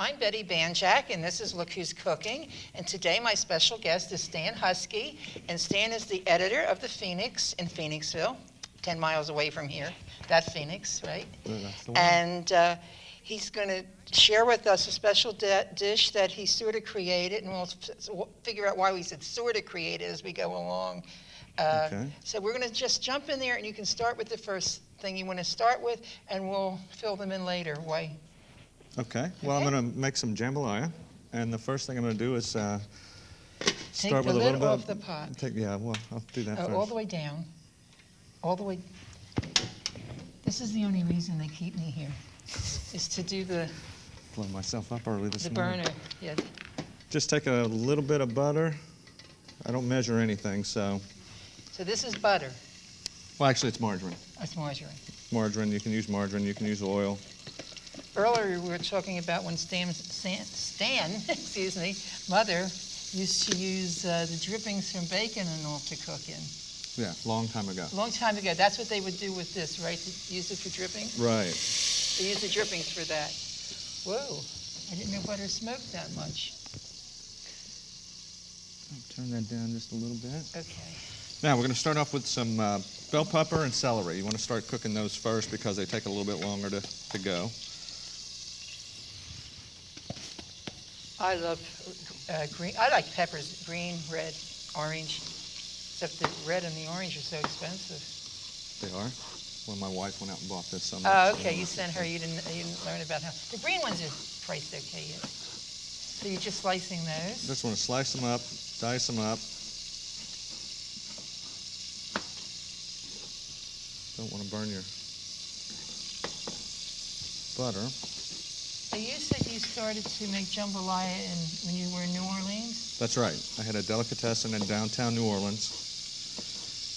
I'm Betty Banjack, and this is Look Who's Cooking. And today my special guest is Stan Huskey, and Stan is the editor of the Phoenix in Phoenixville, 10 miles away from here. That Phoenix, right? That's the one. And he's going to share with us a special dish that he sort of created, and we'll figure out why we said sort of created as we go along. Okay. So we're going to just jump in there, and you can start with the first thing you want to start with, and we'll fill them in later. Why? Okay. Well, I'm going to make some jambalaya, and the first thing I'm going to do is start Take with the a little lid bit. off the pot. Well, I'll do that first. All the way down. All the way. This is the only reason they keep me here, is to do the Blow myself up early this morning. burner. Yeah. Just take a little bit of butter. I don't measure anything, so. So this is butter. Well, actually, it's margarine. That's margarine. Margarine. You can use margarine. You can use oil. Earlier we were talking about when Stan excuse me, mother used to use the drippings from bacon and all to cook in. Yeah, long time ago. Long time ago. That's what they would do with this, right? To use it for dripping? Right. They use the drippings for that. Whoa, I didn't know butter smoked that much. I'll turn that down just a little bit. Okay. Now we're going to start off with some bell pepper and celery. You want to start cooking those first because they take a little bit longer to go. I love green. I like peppers, green, red, orange. Except the red and the orange are so expensive. They are? Well, my wife went out and bought this some. Oh, okay. You sent her. You didn't learn about how the green ones are priced okay yet. So you're just slicing those. Just want to slice them up, dice them up. Don't want to burn your butter. So you said you started to make jambalaya when you were in New Orleans? That's right. I had a delicatessen in downtown New Orleans.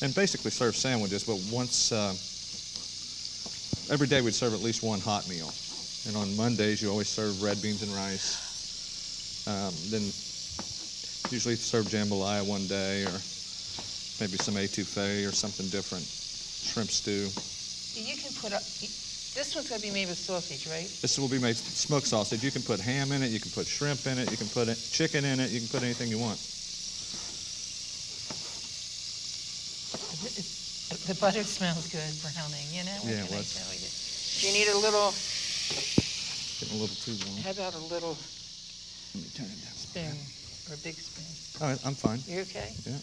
And basically served sandwiches, but once, every day we'd serve at least one hot meal. And on Mondays, you always serve red beans and rice. Then usually serve jambalaya one day, or maybe some etouffee or something different, shrimp stew. You can put up, this one's going to be made with sausage, right? This will be made smoked sausage. You can put ham in it, you can put shrimp in it, you can put chicken in it, you can put anything you want. The butter smells good browning, you know? Yeah, What can I let's- tell you? Do you need a little, Getting a little too warm. how about a little Let me turn it down. spoon or a big spoon? All right, I'm fine. You okay? Yeah.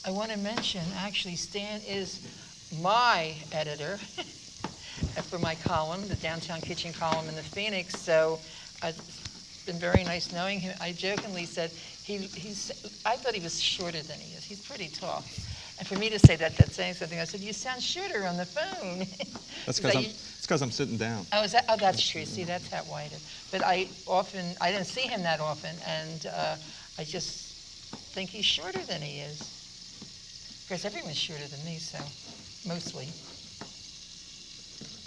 I want to mention, actually, Stan is my editor for my column, the Downtown Kitchen column in the Phoenix, so it's been very nice knowing him. I jokingly said, I thought he was shorter than he is. He's pretty tall. And for me to say that's saying something, I said, you sound shorter on the phone. That's Is because I'm sitting down. Oh, oh, that's true. See, that's how wide it is. But I didn't see him that often, and I just think he's shorter than he is. Of course, everyone's shorter than me, so mostly.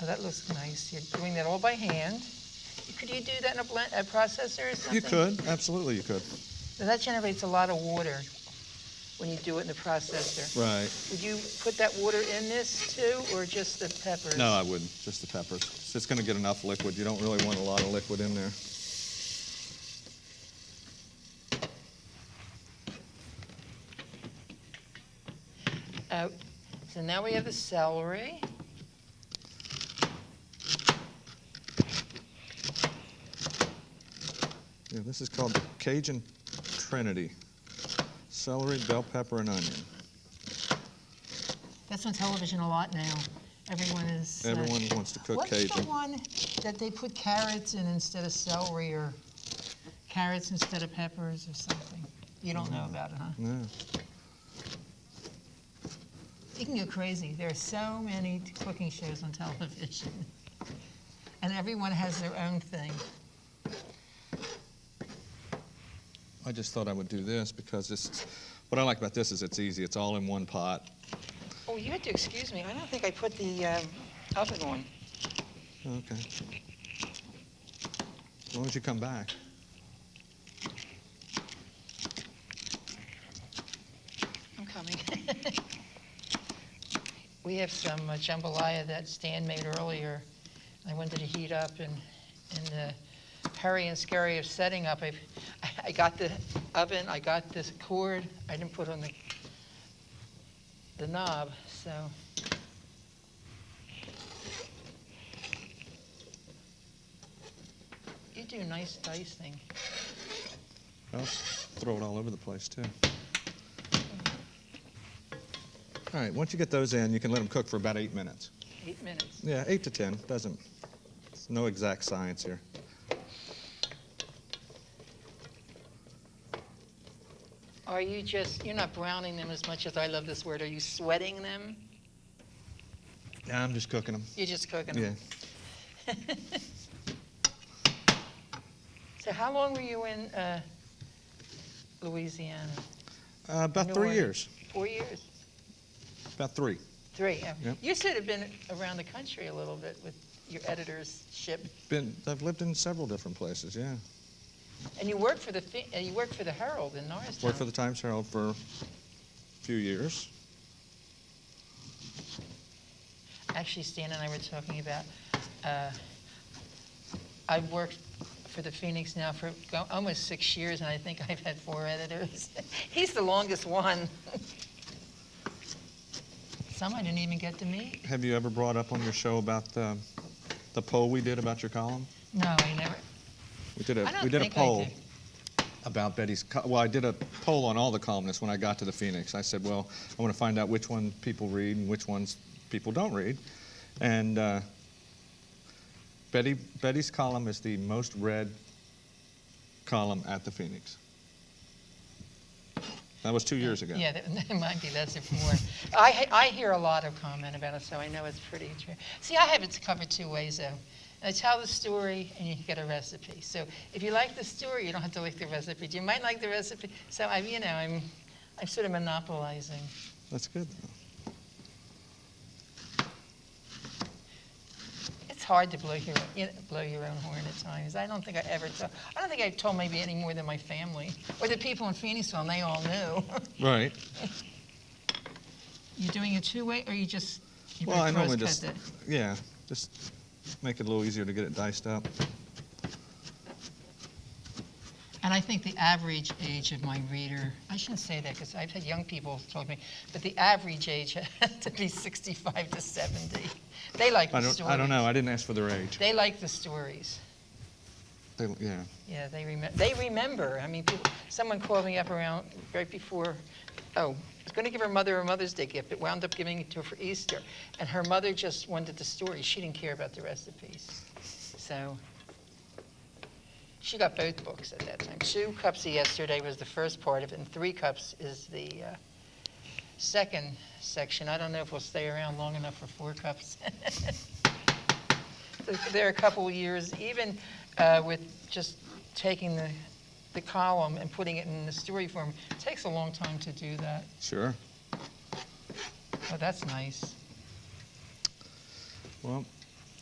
Oh, that looks nice. You're doing that all by hand. Could you do that in a processor or something? You could, absolutely you could. Now, that generates a lot of water when you do it in the processor. Right. Would you put that water in this too, or just the peppers? No, I wouldn't, just the peppers. It's just going to get enough liquid. You don't really want a lot of liquid in there. So now we have the celery. Yeah, this is called the Cajun Trinity. Celery, bell pepper, and onion. That's on television a lot now. Everyone wants to cook Cajun. What's Cajun. the one that they put carrots in instead of celery, or carrots instead of peppers or something? You don't know about it, huh? No. You can go crazy. There are so many cooking shows on television. And everyone has their own thing. I just thought I would do this because what I like about this is it's easy. It's all in one pot. Oh, you have to excuse me. I don't think I put the oven on. Okay. As long as you come back. coming. We have some jambalaya that Stan made earlier. I wanted to heat up, and in the hurry and scurry of setting up, I got the oven, I got this cord, I didn't put on the knob, so. You do nice dicing. I'll throw it all over the place, too. All right, once you get those in, you can let them cook for about 8 minutes. 8 minutes. Yeah, 8 to 10. It's no exact science here. Are you you're not browning them as much as I love this word. Are you sweating them? Yeah, I'm just cooking them. You're just cooking them? Yeah. So how long were you in Louisiana? About 3 years. 4 years? About 3. 3, yeah. Yep. You should have been around the country a little bit with your editorship. I've lived in several different places, yeah. And you worked for the Herald in Norristown. Worked for the Times Herald for a few years. Actually, Stan and I were talking about, I've worked for the Phoenix now for almost 6 years, and I think I've had 4 editors. He's the longest one. Some I didn't even get to meet. Have you ever brought up on your show about the poll we did about your column? No, I never. We did a think I poll did. about Betty's. Well, I did a poll on all the columnists when I got to the Phoenix. I said, well, I want to find out which one people read and which ones people don't read. And Betty's column is the most read column at the Phoenix. That was 2 years ago. Yeah, that might be less or more. I hear a lot of comment about it, so I know it's pretty true. See, I have it covered 2 ways, though. I tell the story, and you get a recipe. So if you like the story, you don't have to like the recipe. You might like the recipe. So I'm sort of monopolizing. That's good, though. It's hard to blow your own horn at times. I don't think I've told maybe any more than my family or the people in Phoenixville, and they all knew. Right. You doing a 2-way, or you Well, I normally cross-cut just make it a little easier to get it diced up. And I think the average age of my reader, I shouldn't say that because I've had young people told me, but the average age has to be 65 to 70. They like the stories. I don't know. I didn't ask for their age. They like the stories. Yeah. Yeah, they remember. I mean, someone called me up around right before, I was going to give her mother a Mother's Day gift, but wound up giving it to her for Easter. And her mother just wanted the story. She didn't care about the recipes. So she got both books at that time. 2 Cups of Yesterday was the first part of it, and 3 Cups is the second section. I don't know if we'll stay around long enough for 4 Cups. There are a couple years, even with just taking the column and putting it in the story form. It takes a long time to do that. Sure. Oh, that's nice. Well,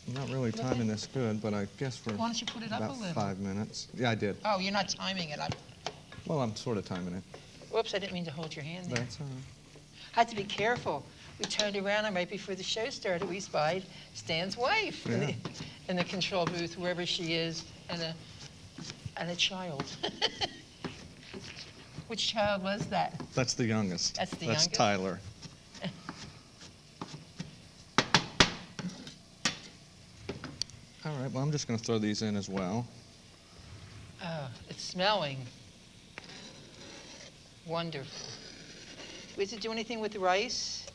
I'm not really timing this good, but I guess for Why don't you put it up about a little? 5 minutes. Yeah, I did. Oh, you're not timing it. Well, I'm sort of timing it. Whoops, I didn't mean to hold your hand there. That's all right. I had to be careful. We turned around, and right before the show started, we spied Stan's wife in the control booth, wherever she is, and a child. Which child was that? That's the youngest. That's the youngest? That's Tyler. All right, well, I'm just going to throw these in as well. Oh, it's smelling wonderful. Does it do anything with the rice?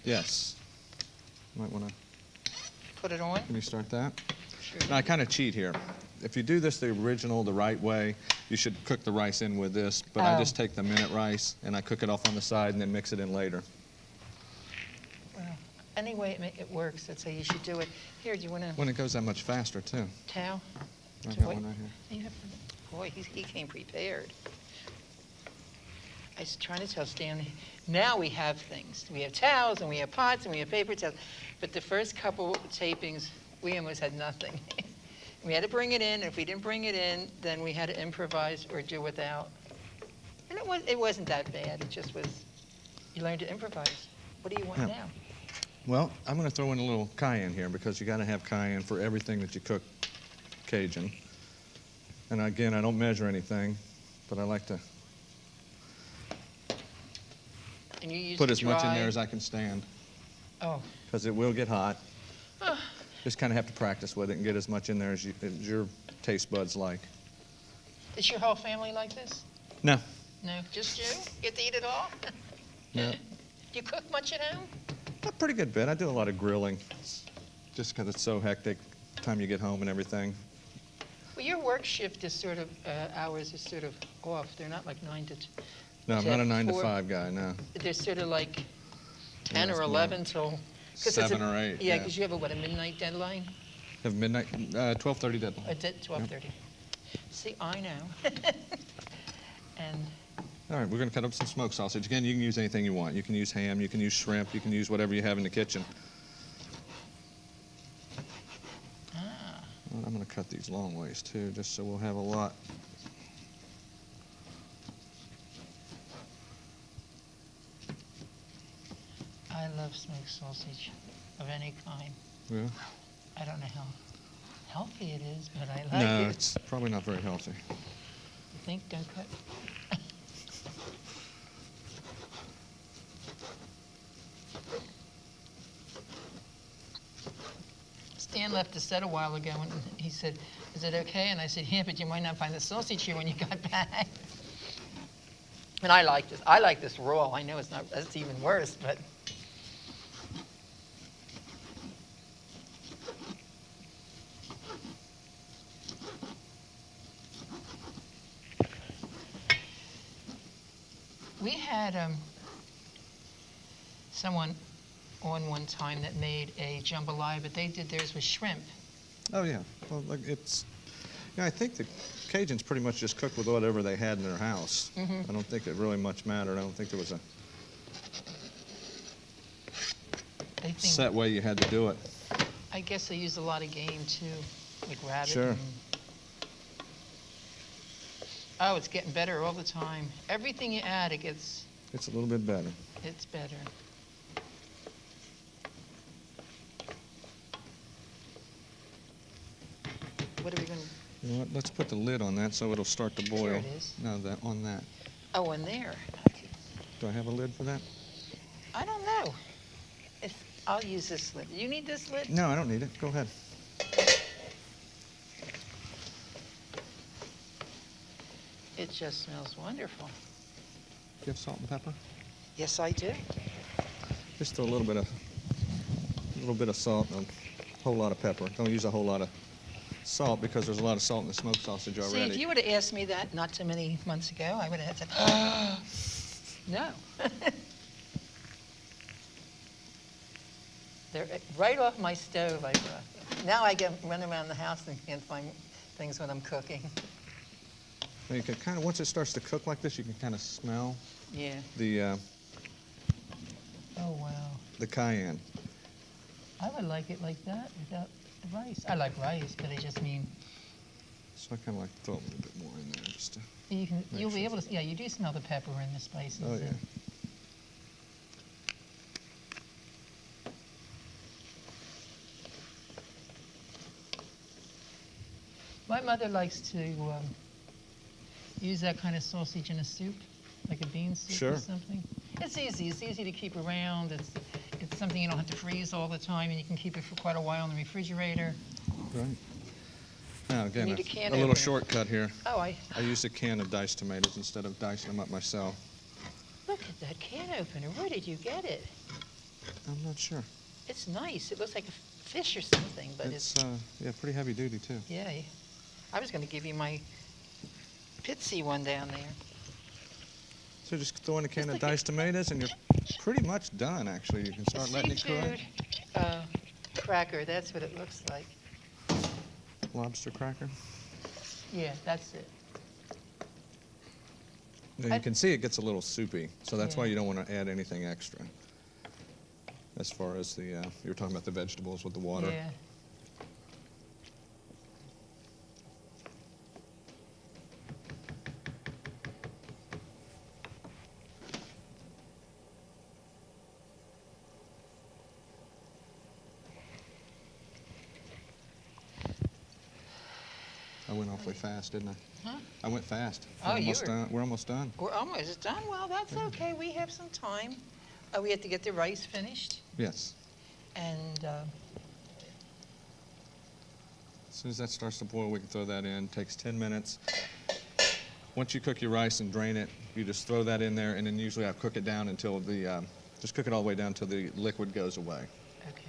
Yes. Might want to. Put it on? Can you start that? Sure. Now, I kind of cheat here. If you do this the right way, you should cook the rice in with this, but I just take the minute rice and I cook it off on the side and then mix it in later. Well, anyway, it works. That's how you should do it. Here, do you want to? When it goes that much faster, too. Towel? I got one right here. Boy, he came prepared. I was trying to tell Stan, now we have things. We have towels, and we have pots, and we have paper towels. But the first couple tapings, we almost had nothing. We had to bring it in, and if we didn't bring it in, then we had to improvise or do without. And it wasn't that bad. It just was You learn to improvise. What do you want Yeah. now? Well, I'm going to throw in a little cayenne here because you got to have cayenne for everything that you cook Cajun. And again, I don't measure anything, but I like to And you use put the as much in dry- there as I can stand Oh. because it will get hot. Ah. Just kind of have to practice with it and get as much in there as your taste buds like. Is your whole family like this? No. No, just you? Get to eat it all? No. Do you cook much at home? A pretty good bit. I do a lot of grilling just because it's so hectic, time you get home and everything. Well, your work shift is sort of, hours is sort of off. They're not like 9 to No, I'm not a 9 to 4. 5 guy, no. They're sort of like 10 Yeah, or it's 11 till... 'cause it's 7 or 8. Yeah, because you have a midnight deadline? Have midnight, 12:30 deadline. 12:30. See, I know. And All right, we're going to cut up some smoked sausage. Again, you can use anything you want. You can use ham, you can use shrimp, you can use whatever you have in the kitchen. Well, I'm going to cut these long ways too, just so we'll have a lot. I love smoked sausage of any kind. Yeah. I don't know how healthy it is, but I like No, it. it's probably not very healthy. You think? Don't cut. Stan left the set a while ago, and he said, "Is it okay?" And I said, "Yeah, but you might not find the sausage here when you got back." And I like this. I like this raw. I know it's not. That's even worse, but. We had someone on one time that made a jambalaya, but they did theirs with shrimp. Oh, yeah. Well, like I think the Cajuns pretty much just cooked with whatever they had in their house. Mhm. I don't think it really much mattered. I don't think there was a I think. set way you had to do it. I guess they used a lot of game too, like rabbit. Sure. and- Oh, it's getting better all the time. Everything you add, it's It's a little bit better. better. What are we going to? You know what? Let's put the lid on that so it'll start to boil. There it is. No, on that. Oh, in there. Okay. Do I have a lid for that? I don't know. I'll use this lid. You need this lid? No, I don't need it. Go ahead. It just smells wonderful. Do you have salt and pepper? Yes, I do. Just throw a little bit of salt and a whole lot of pepper. Don't use a whole lot of salt because there's a lot of salt in the smoked sausage already. See, if you would have asked me that not too many months ago, I would have said, no. They're right off my stove. I brought them. Now I run around the house and can't find things when I'm cooking. Now you can kind of, once it starts to cook like this, you can kind of smell Yeah. the Oh, wow. the cayenne. I would like it like that without the rice. I like rice, but I just mean, So I kind of like to throw a little bit more in there just to. you'll be sure. able to, yeah, you do smell the pepper and the spices. Oh yeah. My mother likes to use that kind of sausage in a soup, like a bean soup Sure. or something. It's easy. It's easy to keep around. It's something you don't have to freeze all the time, and you can keep it for quite a while in the refrigerator. Right. Now again, need a can little opener. shortcut here. Oh, I used a can of diced tomatoes instead of dicing them up myself. look at that can opener. Where did you get it? I'm not sure. It's nice. It looks like a fish or something, but it's Yeah, pretty heavy duty too. yeah. I was going to give you my Pitsy one down there. So just throw in a can Just of like a- diced tomatoes and you're pretty much done actually. You can start letting it Seafood cook. cracker. That's what it looks like. Lobster cracker. Yeah, that's it. Now you can see it gets a little soupy, so that's why Yeah. you don't want to add anything extra. As far as the, you were talking about the vegetables with the water. Yeah. awfully fast, didn't I? Huh? I went fast. Oh, you were. Done. We're almost done. We're almost done. Well, that's okay. We have some time. We have to get the rice finished. Yes. And As soon as that starts to boil, we can throw that in. Takes 10 minutes. Once you cook your rice and drain it, you just throw that in there, and then usually I cook it down until just cook it all the way down until the liquid goes away. okay.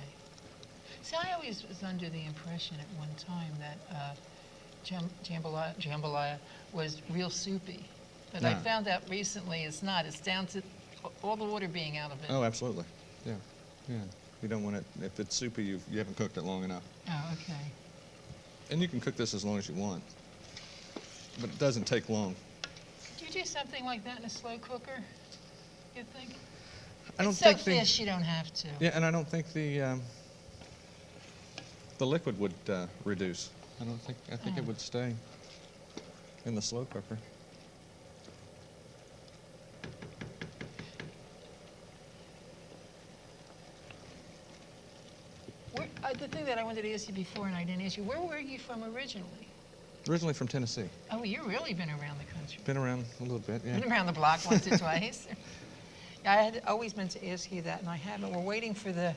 See, I always was under the impression at one time that jambalaya was real soupy. But I No. found out recently it's not. It's down to all the water being out of it. Oh, absolutely. Yeah. Yeah. You don't want it, if it's soupy, you haven't cooked it long enough. Oh, okay. And you can cook this as long as you want. But it doesn't take long. Do you do something like that in a slow cooker, you think? I don't It's so think fish, you don't have to. Yeah, and I don't think the liquid would reduce. I think it would stay in the slow cooker. The thing that I wanted to ask you before, and I didn't ask you, where were you from originally? Originally from Tennessee. Oh, you've really been around the country. Been around a little bit, yeah. Been around the block once or twice. Yeah, I had always meant to ask you that, and I haven't. We're waiting for the...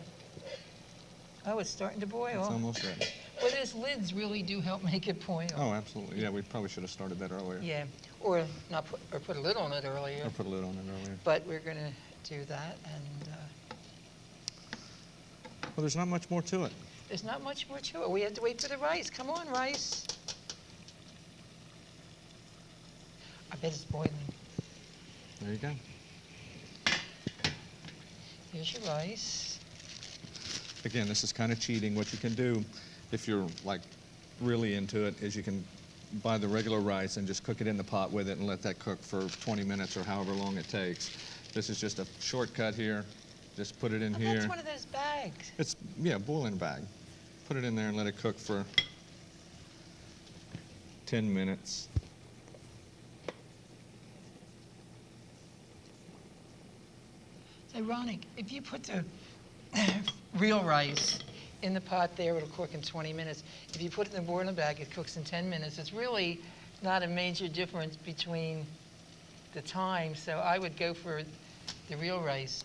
Oh, it's starting to boil. It's almost ready. Well, those lids really do help make it boil. Oh, absolutely. Yeah, we probably should have started that earlier. Yeah, or not put a lid on it earlier. Or put a lid on it earlier. But we're going to do that, and Well, there's not much more to it. there's not much more to it. We have to wait for the rice. Come on, rice. I bet it's boiling. There you go. Here's your rice. Again, this is kind of cheating. What you can do, if you're like really into it, is you can buy the regular rice and just cook it in the pot with it and let that cook for 20 minutes or however long it takes. This is just a shortcut here. Just put it in here. That's one of those bags. It's, yeah, boiling bag. Put it in there and let it cook for 10 minutes. It's ironic. If you put the real rice in the pot there, it'll cook in 20 minutes. If you put it in the boiling bag, it cooks in 10 minutes. It's really not a major difference between the time, so I would go for the real rice.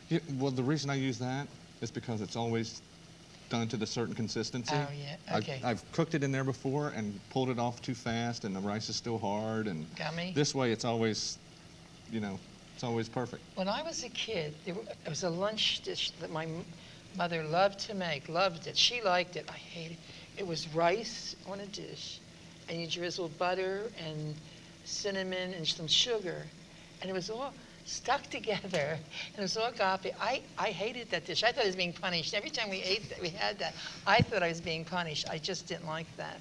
Yeah, well, the reason I use that is because it's always done to the certain consistency. Oh, yeah, okay. I've cooked it in there before and pulled it off too fast, and the rice is still hard. And Got me? this way, it's always, it's always perfect. When I was a kid, there was a lunch dish that my mother loved to make, loved it. She liked it. I hated it. It was rice on a dish, and you drizzled butter and cinnamon and some sugar, and it was all stuck together, and it was all goppy. I hated that dish. I thought I was being punished. Every time we ate that, we had that, I thought I was being punished. I just didn't like that.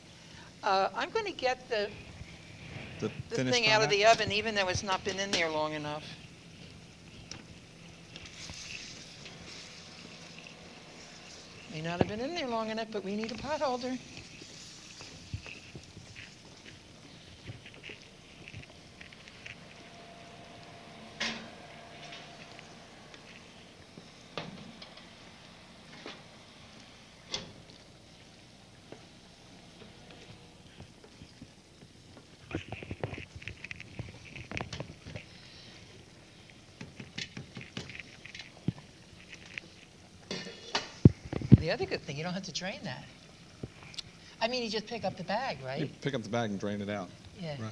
I'm going to get the finished thing out of product? the oven, even though it's not been in there long enough. May not have been in there long enough, but we need a pot holder. The other good thing, you don't have to drain that. I mean, you just pick up the bag, right? You pick up the bag and drain it out. Yeah. Right.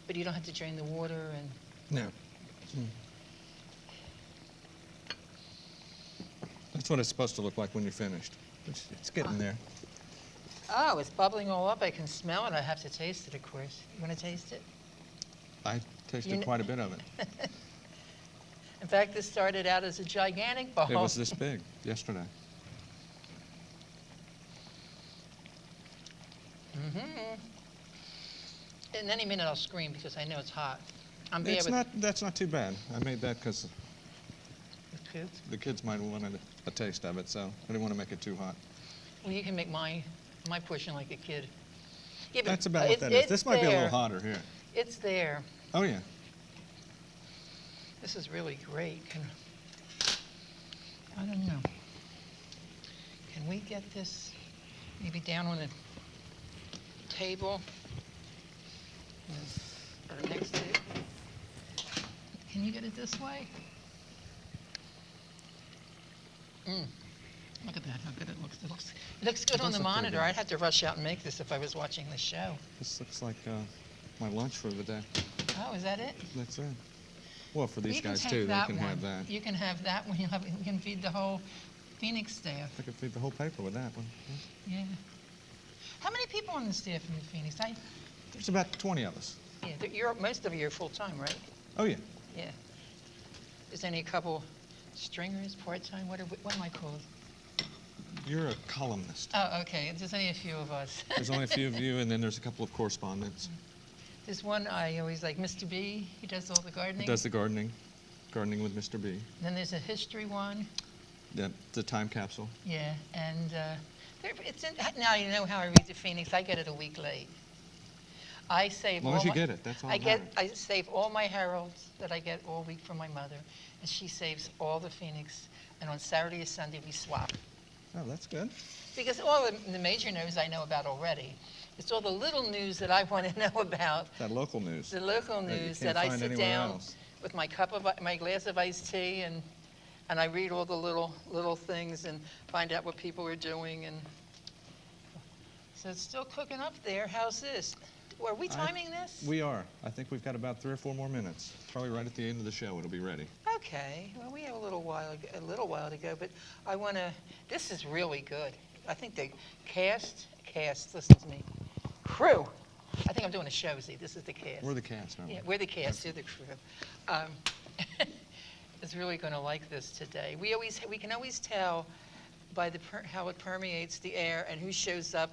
But you don't have to drain the water and... No. That's what it's supposed to look like when you're finished. It's getting there. Oh, it's bubbling all up. I can smell it. I have to taste it, of course. You want to taste it? I tasted quite a bit of it. In fact, this started out as a gigantic ball. It was this big yesterday. In any minute, I'll scream because I know it's hot. I'm bad with That's not too bad. I made that because kids. the kids might want a taste of it, so I didn't want to make it too hot. Well, you can make my portion like a kid. Yeah, but That's about what that is. This might be a little hotter here. It's there. Oh, yeah. This is really great. I don't know. Can we get this maybe down on table. Or next to it. Can you get it this way? Look at that, how good it looks. It looks good It on does the look pretty monitor. good. I'd have to rush out and make this if I was watching the show. This looks like my lunch for the day. Oh, is that it? That's it. Well, for these You can guys take too, they that can one. have that. You can have that one. You can feed the whole Phoenix staff. I could feed the whole paper with that one. Yeah. How many people on the staff in Phoenix? There's about 20 of us. Yeah, most of you are full-time, right? Oh, yeah. Yeah. Is any a couple stringers, part-time? What am I called? You're a columnist. Oh, okay. There's only a few of us. There's only a few of you, and then there's a couple of correspondents. There's one I always like, Mr. B. He does all the gardening. He does the gardening with Mr. B. Then there's a history one. Yeah, the time capsule. Yeah, and now you know how I read the Phoenix. I get it a week late. I save As long as you get it, that's all that matters. I save all my Heralds that I get all week from my mother, and she saves all the Phoenix. And on Saturday or Sunday we swap. Oh, that's good. Because all the major news I know about already. It's all the little news that I want to know about. That local news. The local that you news can't that I find sit anywhere down else. with my glass of iced tea and I read all the little things and find out what people are doing. And so it's still cooking up there. How's this? Are we timing this? We are. I think we've got about 3 or 4 more minutes. Probably right at the end of the show, it'll be ready. Okay. Well, we have a little while to go, but I want to. This is really good. I think the cast. Listen to me. Crew. I think I'm doing a show. See, this is the cast. We're the cast, aren't we? Yeah, we're the cast. You're the crew. Is really going to like this today. We can always tell by how it permeates the air and who shows up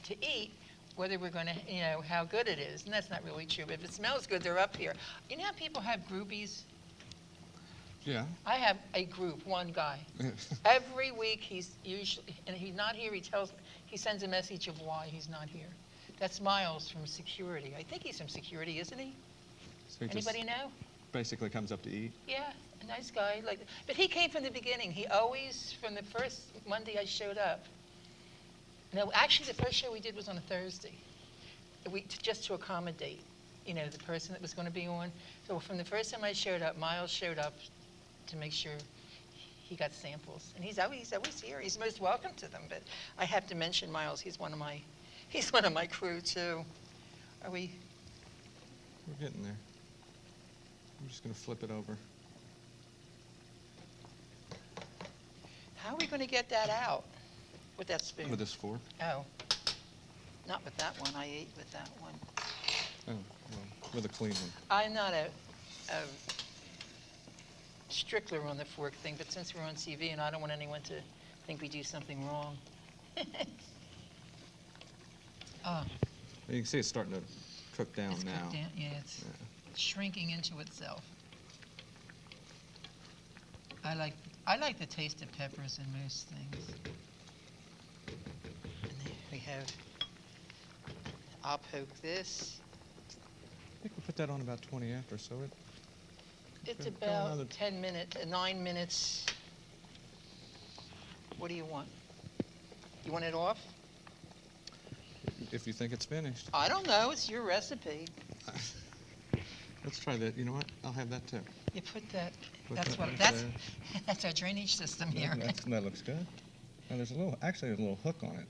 to eat whether we're going to, how good it is. And that's not really true. But if it smells good, they're up here. You know how people have groupies? Yeah. I have a group, one guy. Every week he's not here, he sends a message of why he's not here. That's Miles from security. I think he's from security, isn't he? So he Anybody just know? basically comes up to eat. Yeah, a nice guy. But he came from the beginning. He always, from the first Monday I showed up. No, actually the first show we did was on a Thursday. Just to accommodate, the person that was going to be on. So from the first time I showed up, Miles showed up to make sure he got samples. And he's always here. He's most welcome to them. But I have to mention Miles. He's one of my crew too. We're getting there. I'm just going to flip it over. How are we going to get that out with that spoon? With this fork. Oh, not with that one. I ate with that one. Oh, well, with a clean one. I'm not a stickler on the fork thing, but since we're on TV and I don't want anyone to think we do something wrong. Oh, You can see it's starting to cook down it's now. cooked down. Yeah, it's shrinking into itself. I like the taste of peppers in most things. And then we have. I'll poke this. I think we put that on about 20 after, so It's Okay, about another- 10 minutes, 9 minutes. What do you want? You want it off? if you think it's finished. I don't know. It's your recipe. Let's try that. You know what? I'll have that too. You put that. Put That's that what. right That's there. that's our drainage system here. That looks good. Now there's actually a little hook on it.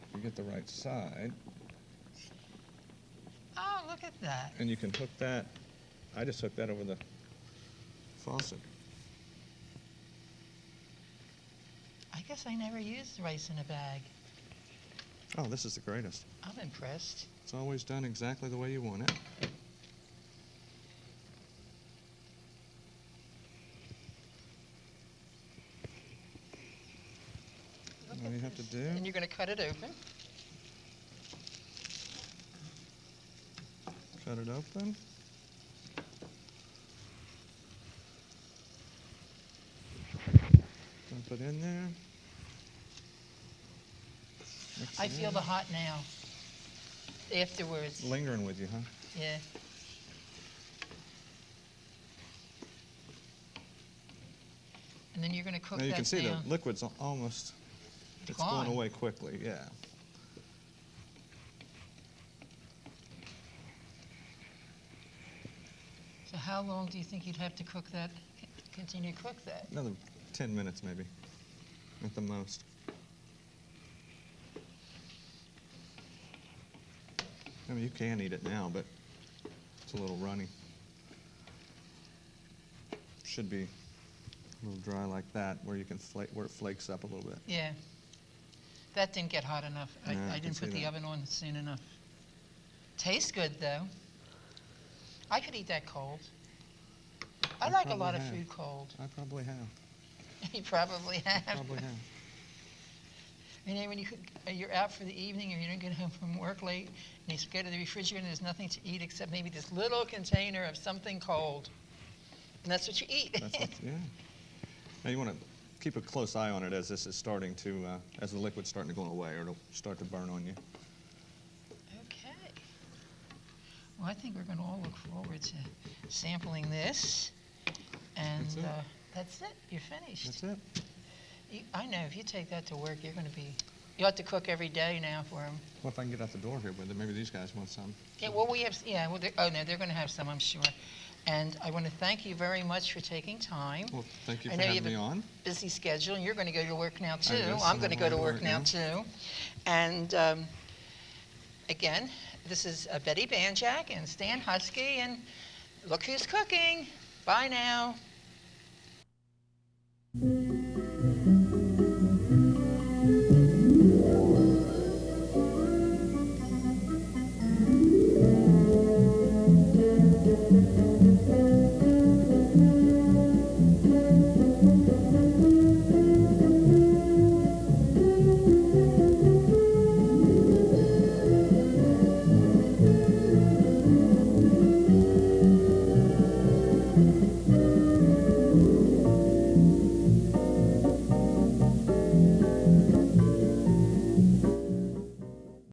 If you get the right side, Oh, look at that. and you can hook that. I just hooked that over the faucet. I guess I never used rice in a bag. Oh, this is the greatest. I'm impressed. It's always done exactly the way you want it. All you have to do. And you're going to cut it open. Cut it open. Dump it in there. Mix I it feel in. the hot now. Afterwards. Lingering with you, huh? Yeah. And then you're going to cook Now you that can see down. the liquid's almost It's gone. going away quickly, yeah. So how long do you think you'd have to cook that, continue to cook that? Another 10 minutes maybe, at the most. I mean, you can eat it now, but it's a little runny. Should be a little dry like that, where you can where it flakes up a little bit. Yeah. That didn't get hot enough. No, I I can didn't see put the that. oven on soon enough. Tastes good, though. I could eat that cold. I like a lot of probably have. food cold. I probably have. You probably have. Probably have. And then when you're out for the evening or you don't get home from work late, and you go to the refrigerator and there's nothing to eat except maybe this little container of something cold. And that's what you eat. That's what, yeah. Now you want to keep a close eye on it as this is starting to, as the liquid's starting to go away, or it'll start to burn on you. Okay. Well, I think we're going to all look forward to sampling this. And That's it. That's it. You're finished. That's it. I know if you take that to work, you're going to be, you have to cook every day now for them. Well, if I can get out the door here with it, maybe these guys want some. Yeah, well, we have, yeah, well, they're going to have some, I'm sure. And I want to thank you very much for taking time. Well, thank you I for know you having have me on. Busy schedule, and you're going to go to work now, too. guess I'm I'm going to on go my to way work to now, work too. And again, this is Bette Banjack and Stan Huskey, and look who's cooking. Bye now.